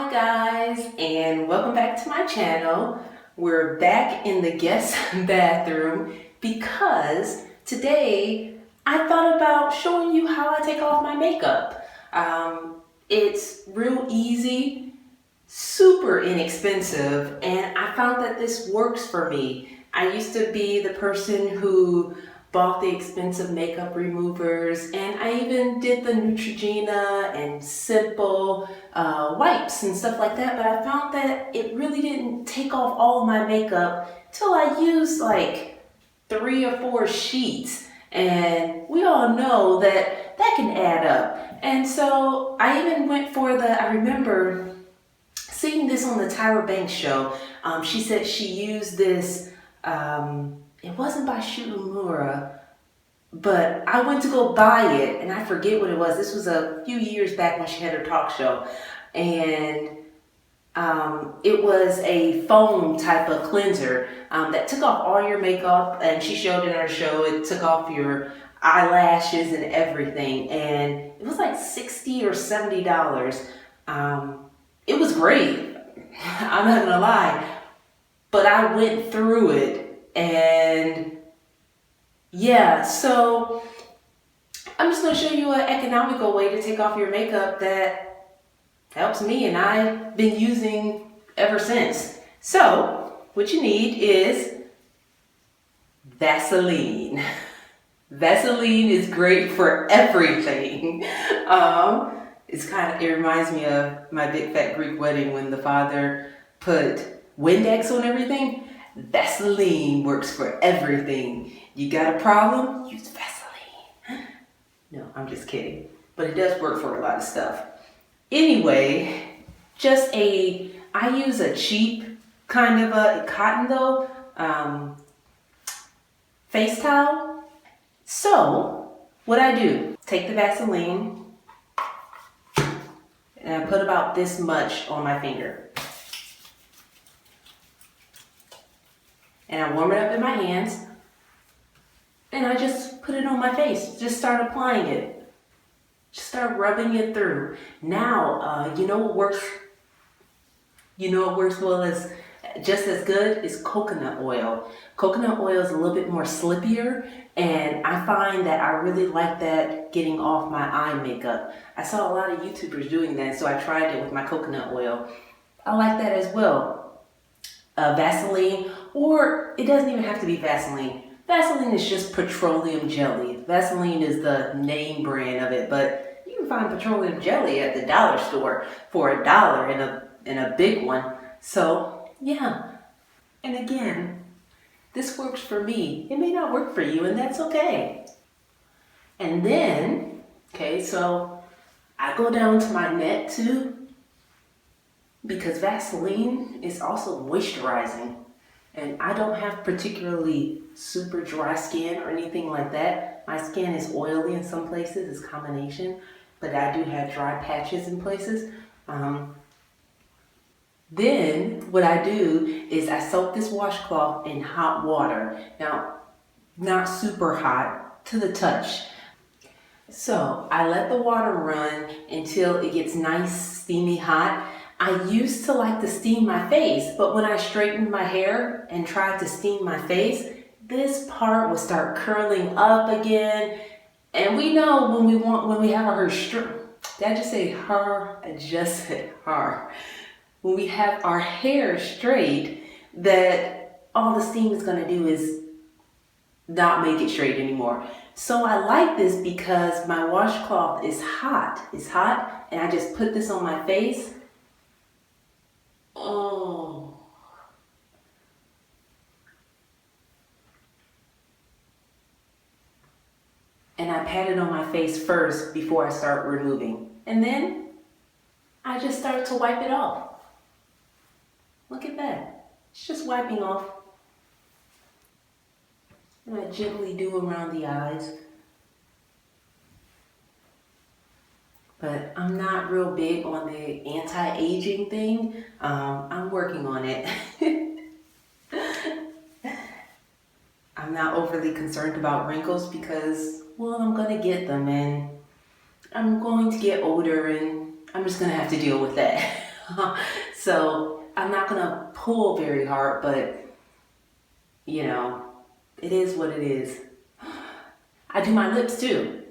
Hi guys, and welcome back to my channel. We're back in the guest bathroom because today I thought about showing you how I take off my makeup. It's real easy, super inexpensive, and I found that this works for me. I used to be the person who bought the expensive makeup removers, and I even did the Neutrogena and Simple wipes and stuff like that, but I found that it really didn't take off all of my makeup till I used like 3 or 4 sheets, and we all know that that can add up. And so I even went for I remember seeing this on the Tyra Banks show. She said she used this, it wasn't by Shutamura, but I went to go buy it and I forget what it was. This was a few years back when she had her talk show. And it was a foam type of cleanser that took off all your makeup, and she showed in her show it took off your eyelashes and everything, and it was like $60 or $70. It was great, I'm not gonna lie, but I went through it, and yeah, so I'm just gonna show you an economical way to take off your makeup that helps me and I've been using ever since. So what you need is Vaseline. Vaseline is great for everything. It reminds me of my big fat Greek wedding when the father put Windex on everything. Vaseline works for everything. You got a problem? Use Vaseline. No, I'm just kidding. But it does work for a lot of stuff. Anyway, I use a cheap kind of a cotton though, face towel. So what I do, take the Vaseline and I put about this much on my finger. And I warm it up in my hands and I just put it on my face. Just start applying it. Just start rubbing it through. Now, you know what works well as just as good is coconut oil. Coconut oil is a little bit more slippier, and I find that I really like that getting off my eye makeup. I saw a lot of YouTubers doing that, so I tried it with my coconut oil. I like that as well. Vaseline, or it doesn't even have to be Vaseline. Vaseline is just petroleum jelly. Vaseline is the name brand of it, but you can find petroleum jelly at the dollar store for $1 in a big one. So yeah, and again, this works for me. It may not work for you, and that's okay. And then, okay, so I go down to my neck too, because Vaseline is also moisturizing. And I don't have particularly super dry skin or anything like that. My skin is oily in some places, it's a combination, but I do have dry patches in places. Then what I do is I soak this washcloth in hot water. Now, not super hot, to the touch. So I let the water run until it gets nice, steamy hot. I used to like to steam my face, but when I straightened my hair and tried to steam my face, this part would start curling up again. And we know when we have our hair straight, did I just say her? I just said her. When we have our hair straight, that all the steam is gonna do is not make it straight anymore. So I like this because my washcloth is hot. It's hot, and I just put this on my face. Oh. And I pat it on my face first before I start removing. And then I just start to wipe it off. Look at that. It's just wiping off. And I gently do around the eyes. But I'm not real big on the anti-aging thing. I'm working on it. I'm not overly concerned about wrinkles because, well, I'm gonna get them and I'm going to get older and I'm just gonna have to deal with that. So I'm not gonna pull very hard, but you know, it is what it is. I do my lips too.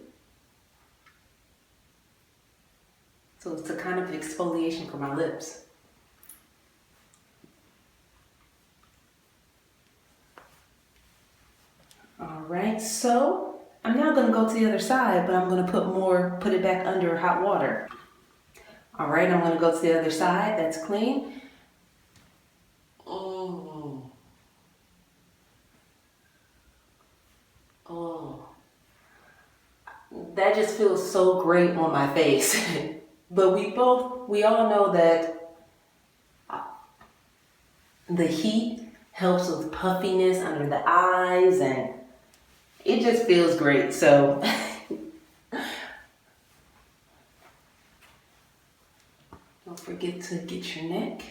So it's a kind of exfoliation for my lips. All right, so I'm now gonna go to the other side, but I'm gonna put it back under hot water. All right, I'm gonna go to the other side, that's clean. Oh, oh, that just feels so great on my face. But we all know that the heat helps with puffiness under the eyes and it just feels great. So don't forget to get your neck.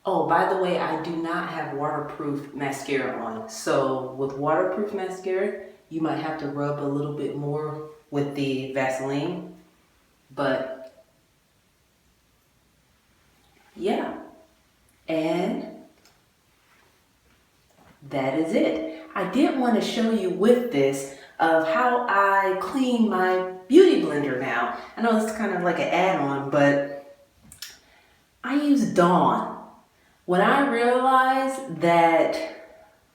Oh, by the way, I do not have waterproof mascara on. So with waterproof mascara, you might have to rub a little bit more with the Vaseline. But yeah, and that is it. I did want to show you with this of how I clean my beauty blender now. I know it's kind of like an add-on, but I use Dawn. When I realized that,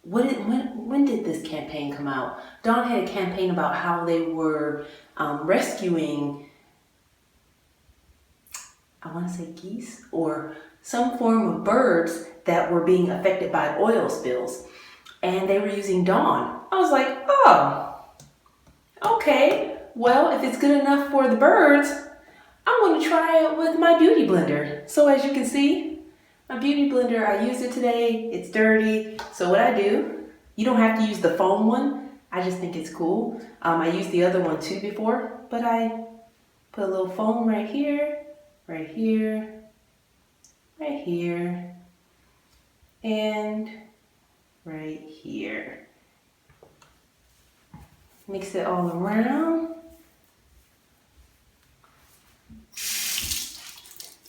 when did this campaign come out? Dawn had a campaign about how they were rescuing, I want to say geese, or some form of birds that were being affected by oil spills. And they were using Dawn. I was like, oh, okay. Well, if it's good enough for the birds, I'm going to try it with my beauty blender. So as you can see, my beauty blender, I used it today. It's dirty. So what I do, you don't have to use the foam one. I just think it's cool. I used the other one too before, but I put a little foam right here, right here, right here, and right here. Mix it all around.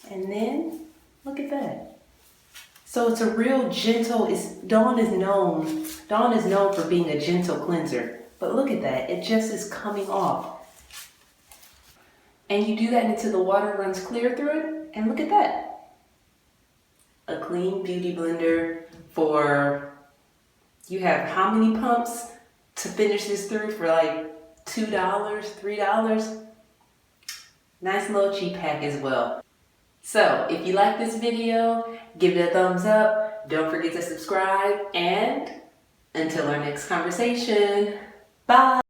And then, look at that. So it's a real gentle, Dawn is known for being a gentle cleanser. But look at that, it just is coming off. And you do that until the water runs clear through it, and look at that. A clean beauty blender for, you have how many pumps to finish this through for like $2, $3? Nice little cheap hack as well. So if you like this video, give it a thumbs up. Don't forget to subscribe, and until our next conversation, bye.